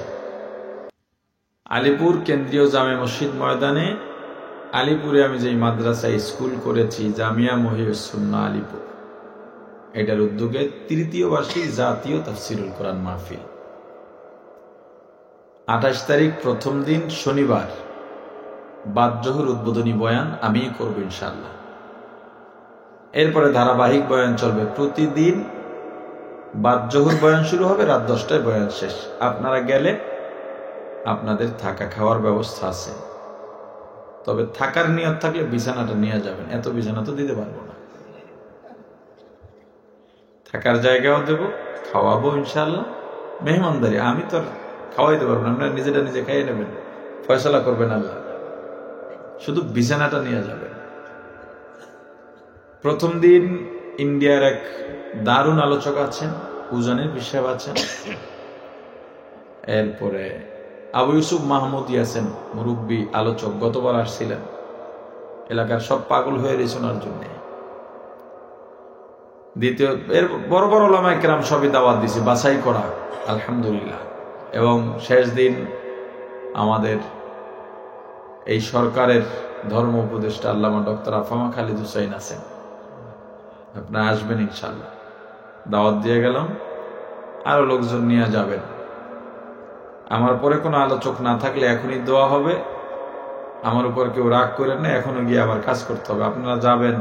আলিপুর কেন্দ্রীয় জামে মসজিদ ময়দানে, আলিপুরে আমি যেই মাদ্রাসায় স্কুল করেছি, জামিয়া মহিউস সুন্নাহ আলিপুর, এটার উদ্যোগে 3য় বার্ষিক জাতীয় তাফসিরুল কোরআন মাহফিল। 28 তারিখ প্রথম দিন শনিবার, বাদ জোহর উদ্বোধনী বয়ান আমি করব ইনশাআল্লাহ। এরপরে ধারাবাহিক বয়ান চলবে, প্রতিদিন বাদ জোহর বয়ান শুরু হবে, রাত 10টায় বয়ান শেষ। আপনারা গেলে আপনাদের থাকা খাওয়ার ব্যবস্থা আছে, তবে থাকার নিয়ত থাকলে বিছানাটা নিয়ে যাবেন, এত বিছানা তো দিতে পারবো না। থাকার জায়গাও দেব, খাওয়াবো ইনশাআল্লাহ। মেহমানদারি আমি তো খাওয়াইতে পারবো না, আপনারা নিজেটা নিজে খাইয়ে নেবেন, ফয়সালা করবেন আল্লাহ, শুধু বিছানাটা নিয়ে যাবেন। প্রথম দিন ইন্ডিয়ার এক দারুণ আলোচক আছেন, উজানের বিষয় আছেন। এরপরে আবু ইউসুফ মাহমুদি আছেন, মুরব্বী আলোচক, গতবার আসছিলেন, এলাকার সব পাগল হয়ে রয়েছে ওনার জন্য। দ্বিতীয়, এর বড় বড় ওলামায়ে কেরাম সবই দাওয়াত দিছে, বাছাই করা, আলহামদুলিল্লাহ। এবং শেষ দিন আমাদের এই সরকারের ধর্ম উপদেষ্টা আল্লামা ডক্টর আফামা খালিদ হুসাইন আছেন, আপনারা আসবেন ইনশাআল্লাহ। দাওয়াত দিয়ে গেলাম, আরো লোকজন নিয়ে যাবেন। আমার পরে কোনো আলোচক না থাকলে এখনই দোয়া হবে, আমার উপর কেউ রাগ করেন না, এখনো গিয়ে আবার কাজ করতে হবে। আপনারা যাবেন,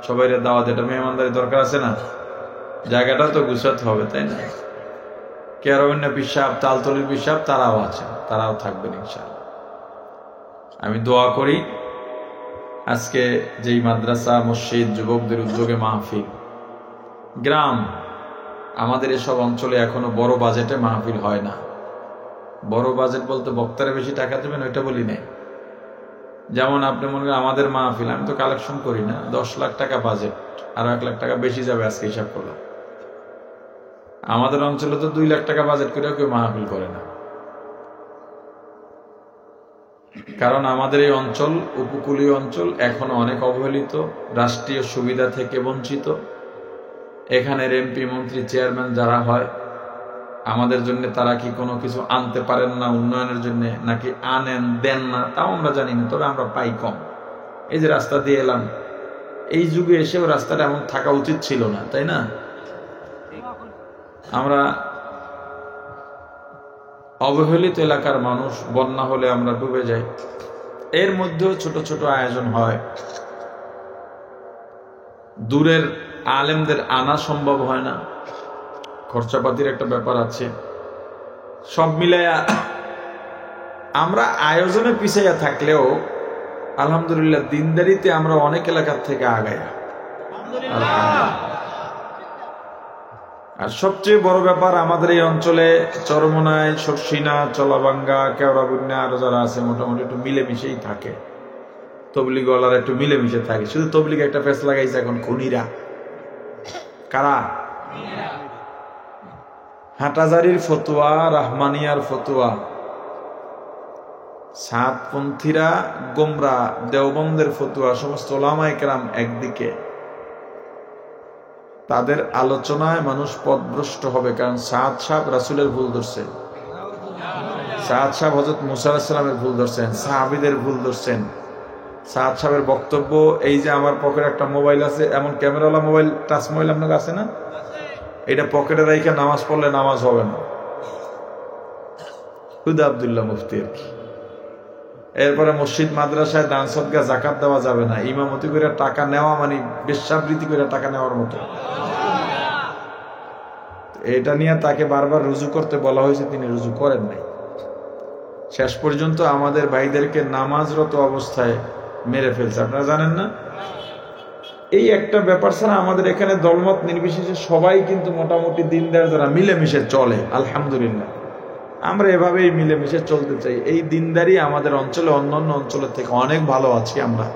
সবাই দাওয়াত, এটা মেহমানদারি দরকার আছে না, জায়গাটা তো গুছাতে হবে, তাই না? কেরাউন্না পিসাব, তালতলির পিসাব, তারাও আছেন, তারাও থাকবেন ইনশাআল্লাহ। আমি দোয়া করি আজকে যেই মাদ্রাসা মসজিদ যুবকদের উদ্যোগে মাহফিল, গ্রাম, আমাদের এসব অঞ্চলে এখনো বড় বাজেটে মাহফিল হয় না। বড় বাজেট বলতে বক্তারে বেশি টাকা দেবেন ওইটা বলি নাই। যেমন আপনি মনে করেন আমাদের মাহফিল, আমি তো কালেকশন করি না, 10 লাখ টাকা বাজেট, আরো 1 লাখ টাকা বেশি যাবে আজকে হিসাব করলাম। আমাদের অঞ্চলে তো 2 লাখ টাকা বাজেট করে কেউ মাহফিল করে না। কারণ আমাদের এই অঞ্চল উপকূলীয় অঞ্চল এখনো অনেক অবহেলিত, রাষ্ট্রীয় সুবিধা থেকে বঞ্চিত। এখানের এমপি মন্ত্রী চেয়ারম্যান যারা হয়, আমাদের জন্য তারা কি কোনো কিছু আনতে পারেন না উন্নয়নের জন্য, নাকি আনেন দেন না তাও আমরা জানি না, তবে আমরা পাই কম। এই যে রাস্তা দিয়ে এলাম, এই যুগে এসেও রাস্তাটা এমন থাকা উচিত ছিল না, তাই না? আমরা অবহেলিত এলাকার মানুষ, বন্যা হলে আমরা ডুবে যাই। এর মধ্যেও ছোট ছোট আয়োজন হয়, দূরের আলেমদের আনা সম্ভব হয় না, খরচাপাতির একটা ব্যাপার আছে। সব মিলাইয়া আমরা আয়োজনে পিছাইয়া থাকলেও আলহামদুলিল্লাহ দিনদারিতে আমরা অনেক এলাকার থেকে আগায়া। আর সবচেয়ে বড় ব্যাপার, আমাদের এই অঞ্চলে চরমোনাই, শর্ষিনা, চলাবাঙ্গা, কেওড়াবুন্যা আরো যারা আছে মোটামুটি একটু মিলেমিশেই থাকে। তবলিগওয়ালারা একটু মিলেমিশে থাকে। শুধু তবলিগ একটা ফেস লাগাইছে এখন, খুনিরা। কারা? হাটাজারির ফতুয়া, রাহমানিয়ার ফতুয়া, সাতপন্থীরা গোমরা, দেওবন্দের ফতুয়া, সমস্ত ওলামায়ে কেরাম একদিকে, তাদের আলোচনায় মানুষ পথভ্রষ্ট হবে। কারণ সাদ সাহেব রাসূলের ভুল ধরছেন, সাদ সাহেব হযরত মুসা আলাইহিস সালামের ভুল ধরছেন, সাহাবীদের ভুল ধরছেন। সাদ সাহেবের বক্তব্য, এই যে আমার পকেটে একটা মোবাইল আছে, এমন ক্যামেরাওয়ালা মোবাইল, টাচ মোবাইল আপনার আছে না, এটা পকেটে রাইখা নামাজ পড়লে নামাজ হবে না। হুদা আব্দুল্লাহ মুফতি আর কি। এরপরে মসজিদ মাদ্রাসায় দান সদকা যাকাত দেওয়া যাবে না, ইমামতি করে টাকা নেওয়া মানে বেশ্যাবৃত্তি করে টাকা নেওয়ার মতো। এটা নিয়ে তাকে বারবার রুজু করতে বলা হয়েছে, তিনি রুজু করেন নাই। শেষ পর্যন্ত আমাদের ভাইদেরকে নামাজরত অবস্থায় মেরে ফেলছে, আপনারা জানেন না? এই একটা ব্যাপার ছাড়া আমাদের এখানে দলমত নির্বিশেষে সবাই কিন্তু মোটামুটি দিনদার যারা মিলেমিশে চলে, আলহামদুলিল্লাহ। আমরা এভাবেই মিলেমিশে চলতে চাই। এই দিনদারি আমাদের অঞ্চলে অন্যান্য অঞ্চলের থেকে অনেক ভালো আছি আমরা।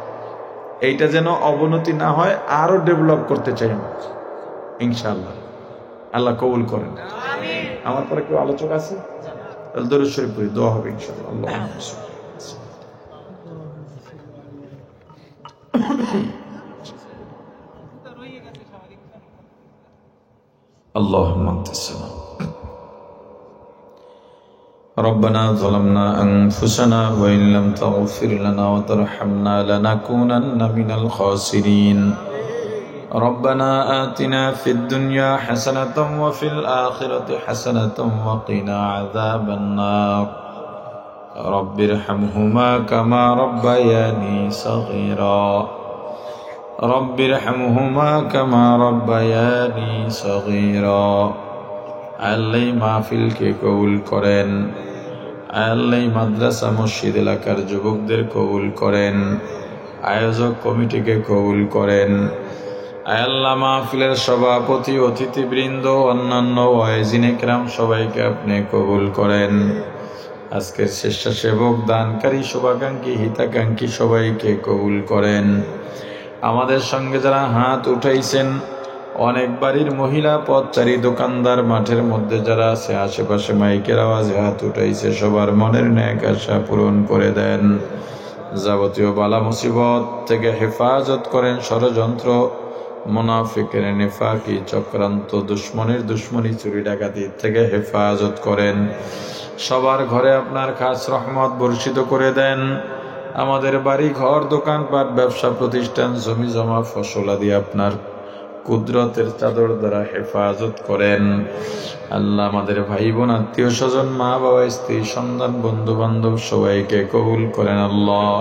এইটা যেন অবনতি না হয়, আরো ডেভেলপ করতে চাই আমরা, ইনশাআল্লাহ। আল্লাহ কবুল করেন। আমার পরে কেউ আলোচক আছে? দরুদ শরীফ পড়ি, দোয়া হবে ইনশাআল্লাহ। اللهم انت السلام. ربنا ظلمنا انفسنا وان لم تغفر لنا وترحمنا لنكونن من الخاسرين. ربنا آتنا في الدنيا حسنة وفي الآخرة حسنة وقنا عذاب النار. رب ارحمهما كما ربياني صغيرا. رب ارحمهما كما ربياني صغيرا. আল্লাহ মাহফিলকে কবুল করেন, আল্লাহ মাদ্রাসা মসজিদ এলাকার যুবকদের কবুল করেন, আয়োজক কমিটিকে কবুল করেন। আল্লাহ মাহফিলের সভাপতি, অতিথিবৃন্দ, অন্যান্য ওয়াইজিন ইকরাম সবাইকে আপনি কবুল করেন। আজকের স্বেচ্ছাসেবক, দানকারী, শুভাকাঙ্ক্ষী, হিতাকাঙ্ক্ষী সবাইকে কবুল করেন। আমাদের সঙ্গে যারা হাত উঠাইছেন, অনেক বাড়ির মহিলা, পথচারী, দোকানদার, মাঠের মধ্যে যারা আছে, আশেপাশে মাইকের আওয়াজে হাত উঠাইছে, সবার মনের ন্যাক আশা পূরণ করে দেন। যাবতীয় বালা মুসিবত থেকে হেফাজত করেন। ষড়যন্ত্র, মুনাফিকের নিফাকি চক্রান্ত, দুশ্মনের দুশ্মনী, চুরি ডাকাতি থেকে হেফাজত করেন। সবার ঘরে আপনার খাস রহমত বর্ষিত করে দেন। আমাদের বাড়ি ঘর, দোকানপাট, ব্যবসা প্রতিষ্ঠান, জমি জমা, ফসল আদি আপনার কুদরতের চাদর দ্বারা হেফাজত করেন। আল্লাহ আমাদের ভাই বোন, আত্মীয় স্বজন, মা বাবা, স্ত্রী, সন্তান, বন্ধু বান্ধব সবাইকে কবুল করেন। আল্লাহ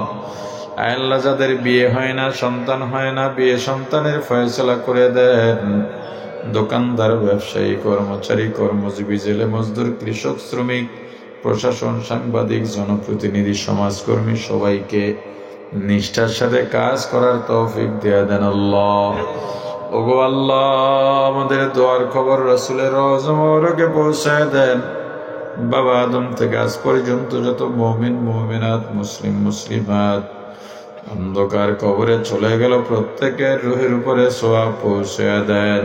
আল্লাহ যাদের বিয়ে হয় না, সন্তান হয় না, বিয়ে সন্তানের ফয়সালা করে দেন। দোকানদার, ব্যবসায়ী, কর্মচারী, কর্মজীবী, জেলে মজদুর, কৃষক, শ্রমিক, প্রশাসন, সাংবাদিক, জনপ্রতিনিধি, সমাজকর্মী সবাইকে নিষ্ঠার সাথে কাজ করার তৌফিক দিয়ে দেন। আল্লাহ ওগো আল্লাহ, আমাদের দোয়ার খবর রাসূলের রওজা মোবারকে পৌঁছায় দেন। বাবা আদম থেকে আজ পর্যন্ত যত মুমিন মুমিনাত, মুসলিম মুসলিমাত অন্ধকার কবরে চলে গেল, প্রত্যেকের রুহের উপরে সোয়াব পৌঁছে দেন।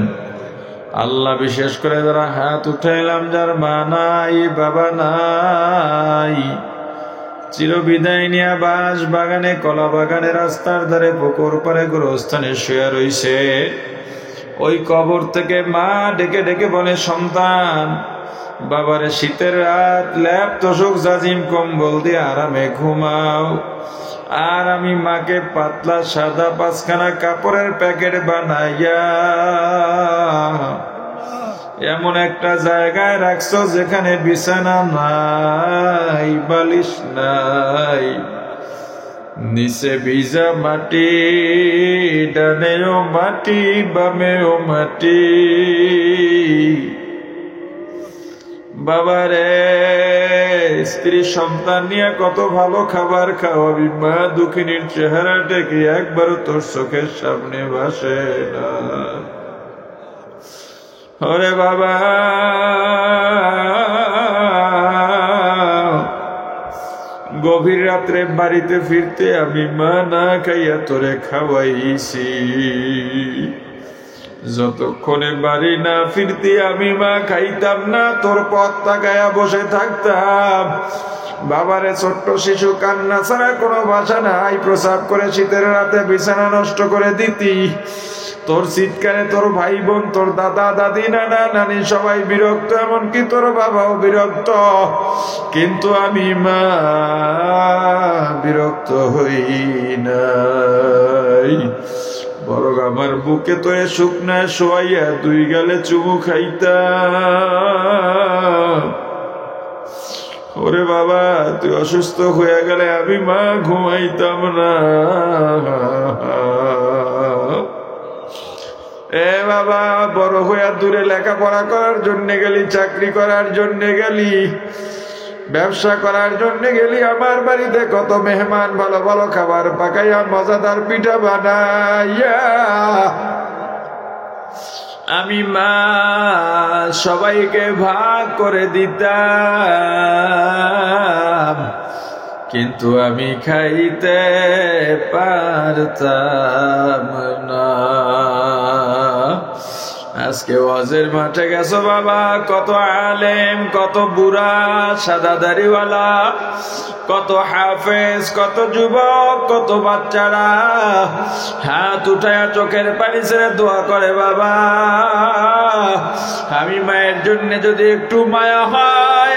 আল্লাহ বিশেষ করে যারা হাত উঠাইলাম, যার মা নাই, বাবা নাই, চিরবিদায় নিয়া বাঁশ বাগানে, কলা বাগানে, রাস্তার ধারে, পুকুর পাড়ে, গোরস্থানে শুয়ে রইছে। ওই কবর থেকে মা ডেকে ডেকে বলে, সন্তান, বাবারে শীতের রাত, ল্যাপ তোষক জাজিম কম্বল দিয়ে আরামে ঘুমাও। আর আমি মাকে পাতলা সাদা 5খানা কাপড়ের প্যাকেট বানাইয়া এমন একটা জায়গায় রাখছো যেখানে বিছানা নাই, বালিশ নাই, নিচে ভিজা মাটি, ডানেও মাটি, বামেও মাটি। বাবারে, স্ত্রী সন্তান নিয়ে কত ভালো খাবার খাওয়াবি মা, দুঃখিনীর চেহারাটা কি একবারও তোর চোখের সামনে ভাসে না? ওরে বাবা, গভীর রাত্রে বাড়িতে ফিরতে আমি মা না খাইয়া তোরে খাওয়াইছি। যতক্ষণে বাড়ি না ফিরতে আমি মা খাইতাম না, তোর পথ তাকায়া বসে থাকতাম। বাবারে ছোট্ট শিশু, কান্না ছাড়া কোনো ভাষা নাই, প্রসাব করে শীতের রাতে বিছানা নষ্ট করে দিতি। তোর চিৎকারে তোর ভাই বোন, তোর দাদা দাদি, নানা নানি সবাই বিরক্ত, এমনকি তোর বাবাও বিরক্ত। কিন্তু আমি মা বিরক্ত হই নাই, বরং আমার বুকে তোরে শুকনায় শোয়াইয়া 2 গালে চুমু খাইতাম। ওরে বাবা, তুই অসুস্থ হয়ে গেলে আমি মা ঘুমাইতাম না। এ বাবা, বড় হইয়া দূরে লেখাপড়া করার জন্য গেলি, চাকরি করার জন্য গেলি, ব্যবসা করার জন্য গেলি। আমার বাড়িতে কত মেহমান, ভালো ভালো খাবার পাকাইয়া, মজাদার পিঠা বানাইয়া আমি মা সবাইকে ভাগ করে দিতাম, কিন্তু আমি খাইতে পারতাম না। আজকে ওয়াজের মাঠে গেছো বাবা, কত আলেম, কত বুড়া সাদা দাড়িওয়ালা, কত হাফেজ, কত যুবক, কত বাচ্চারা হাত উঠায়া চোখের পানি ছেড়ে দোয়া করে, বাবা আমি মায়ের জন্য যদি একটু মায়া হয়,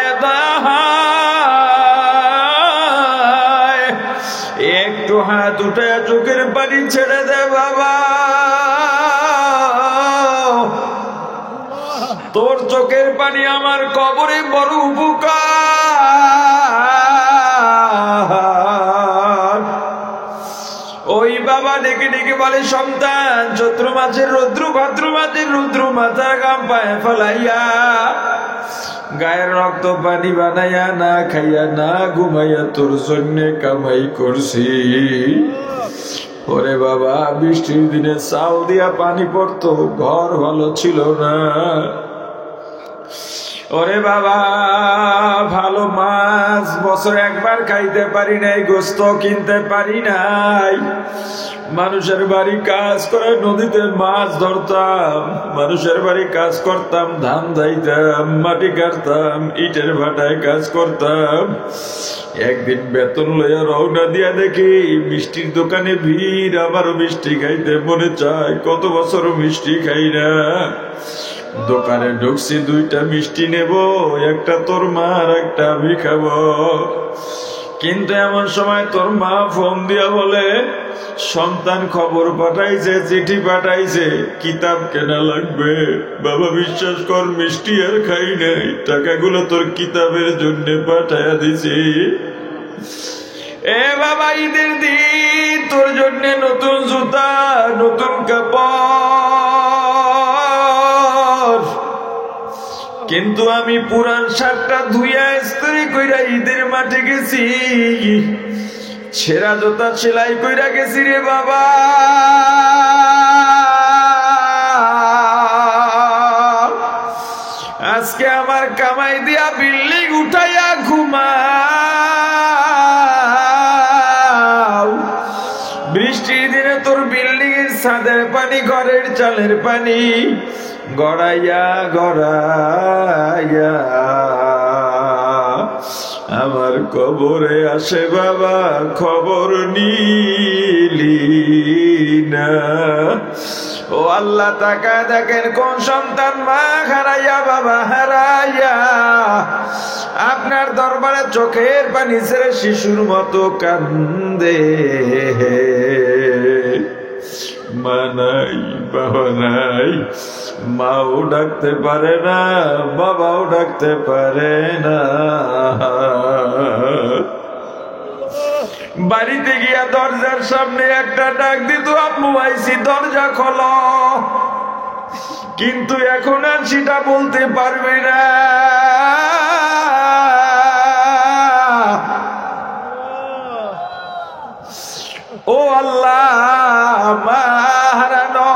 একটু হাত উঠায়া চোখের পানি ছেড়ে দে বাবা। তোর চোখের পানি আমার কবরে বড় উপকার। ওই বাবা ডেকে ডেকে বলে, সন্তান, চৈত্র মাসের রৌদ্র, ভাদ্র মাসের রৌদ্র, মাথা ঘাম পায়ে ফেলাইয়া, গায়ের রক্ত পানি বানাইয়া, না খাইয়া না ঘুমাইয়া তোর জন্য কামাই করছি। ওরে বাবা, বৃষ্টির দিনে চাল দিয়া পানি পড়তো, ঘর ভালো ছিল না। ওরে বাবা, ভালো মাছ বছর একবার খাইতে পারি নাই, গোস্ত কিনতে পারি নাই। মানুষের বাড়ি কাজ করে নদীতে মাছ ধরতাম, মানুষের বাড়ি কাজ করতাম, ধান দাইতাম, মাটি কাটতাম, ইটের ভাটায় কাজ করতাম। একদিন বেতন লইয়া রওনা দিয়া দেখি মিষ্টির দোকানে ভিড়, আমারও মিষ্টি খাইতে মনে চায়, কত বছর মিষ্টি খাই না। দোকানে ঢুকছি, 2টা মিষ্টি নেব, একটা তোর মা আর একটা আমি খাবো। কিন্তু এমন সময় তোর মা ফোন দিয়া বলে, সন্তান খবর পাঠাইছে, চিঠি পাঠাইছে, কিতাব কেনা লাগবে। বাবা বিশ্বাস কর, মিষ্টি আর খাই নাই, টাকাগুলো তোর কিতাবের জন্য পাঠাইয়া দিছি। এ বাবা, ঈদের দিন তোর জন্য নতুন জুতা, নতুন কাপড়, কিন্তু আমি পুরান শার্টটা ধুইয়া ইস্ত্রি কইরা ঈদের মাঠে গেছি, ছেঁড়া জুতা সেলাই কইরা গেছি রে বাবা। আজকে আমার কামাই দিয়া বিল্ডিং উঠাইয়া ঘুমাও, বৃষ্টির দিনে তোর বিল্ডিং এর ছাদের পানি, ঘরের চালের পানি গড়াইয়া গড়াইয়া আমার আমার কবরে আসে বাবা খবর নিলি না। ও আল্লাহ তাকায় দেখেন কোন সন্তান মা হারাইয়া বাবা হারাইয়া আপনার দরবারে চোখের পানি ছেড়ে শিশুর মতো কান্দে। মা নাই বাবা নাই, মাও ডাকতে পারে না বাবাও ডাকতে পারে না। বাড়িতে গিয়া দরজার সামনে একটা ডাক দিত, আম্মু আইছি দরজা খোলো, কিন্তু এখন আর সেটা বলতে পারবে না। ও আল্লাহ, মা হারানো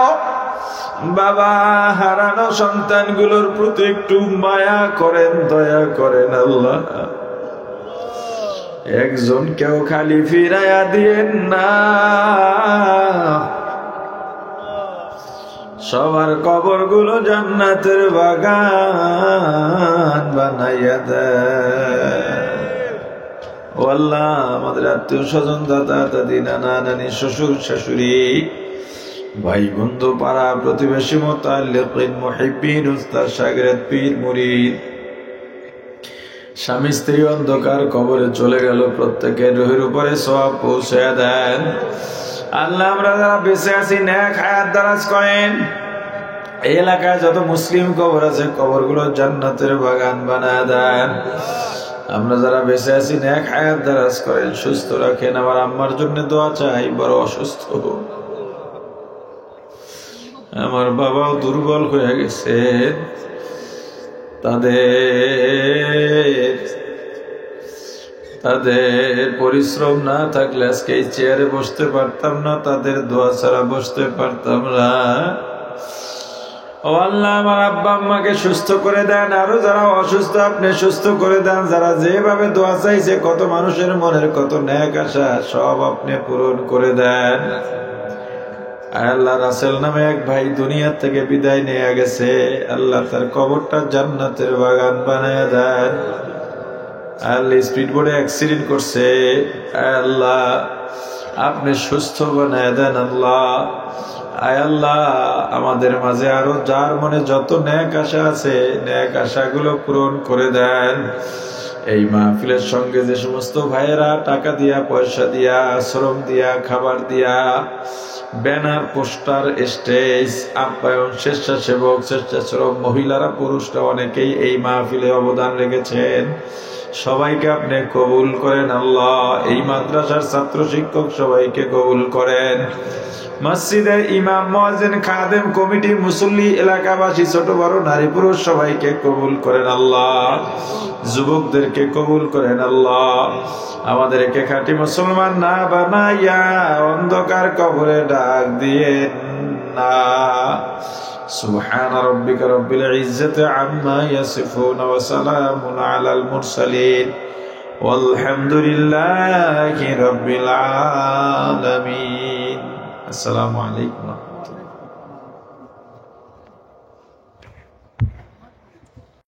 বাবা হারানো সন্তানগুলোর প্রতি একটু মায়া করেন, দয়া করেন আল্লাহ। একজন কেউ খালি ফিরাইয়া দিয়েন না, সবার কবরগুলো জান্নাতের বাগান বানাইয়া দেন। ও আল্লাহ, আমাদের আত্মীয় স্বজন, দাদা দাদি, নানা নানি, শ্বশুর শাশুড়ি, ভাই বন্ধু, পাড়া প্রতিবেশী, মুতাল্লিকিন, মুহিব্বিন, উস্তাদ, শাগিরদ, পীর, মুরিদ, স্বামী স্ত্রী অন্ধকার কবরে চলে গেল, প্রত্যেকের রুহের উপরে সওয়াব পৌঁছে দেন। আল্লাহ, আমরা যারা বেঁচে আছি নেক হায়াত দারাজ করেন। এই এলাকায় যত মুসলিম কবর আছে কবরগুলো জান্নাতের বাগান বানায় দেন। আমরা যারা বেঁচে আছি নেক হায়াত দারাজ করেন, সুস্থ রাখেন। আমার আম্মার জন্য দোয়া চাই, বড় অসুস্থ, আমার বাবাও দুর্বল হয়ে গেছে। তাদের পরিশ্রম না থাকলে আজকে এই চেয়ারে বসতে পারতাম না, তাদের দোয়া ছাড়া বসতে পারতাম না। ও আল্লাহ, আমার আব্বা আম্মাকে সুস্থ করে দেন, আরো যারা অসুস্থ আপনি সুস্থ করে দেন। যারা যেভাবে দোয়া চাইছে, কত মানুষের মনের কত নেক আশা সব আপনি পূরণ করে দেন। আল্লাহ, রাসেল নামে এক ভাই দুনিয়া থেকে বিদায় নিয়ে গেছে, আল্লাহ তার কবরটা জান্নাতের বাগান বানায় দেন। আল্লাহ, স্পিড বোর্ডে অ্যাক্সিডেন্ট করছে, আল্লাহ আপনি সুস্থ বানায় দেন। আল্লাহ, আয় আল্লাহ, আমাদের মাঝে আরো যার মনে যত নেক আশা আছে নেক আশাগুলো পূরণ করে দেন। এই মাহফিলের সঙ্গে যে সমস্ত ভাইয়েরা টাকা দিয়া, পয়সা দিয়া, শ্রম দিয়া, খাবার দিয়া, ব্যানার, পোস্টার, স্টেজ, আপ্যায়ন, স্বেচ্ছাসেবক, স্বেচ্ছাশ্রম, মহিলারা, পুরুষরা অনেকেই এই মাহফিলে অবদান রেখেছেন, সবাইকে আপনি কবুল করেন। আল্লাহ, এই মাদ্রাসার ছাত্র শিক্ষক সবাইকে কবুল করেন। মসজিদের ইমাম, মুয়াজ্জিন, খাদেম, কমিটি, মুসল্লি, এলাকাবাসী, ছোট বড়, নারী পুরুষ সবাইকে কবুল করেন। আল্লাহ, যুবকদেরকে কবুল করেন। আল্লাহ, আমাদেরকে খাঁটি মুসলমান না বানাইয়া অন্ধকার কবরে ডাক দিয়েন না। সুবহান রাব্বিকা রাব্বিল ইজ্জাতি আম্মা ইয়াসিফুন ওয়া সালামুন আলাল মুরসালিন ওয়ালহামদুলিল্লাহি রাব্বিল আলামিন। আসসালামু আলাইকুম ওয়া রাহমাতুল্লাহ।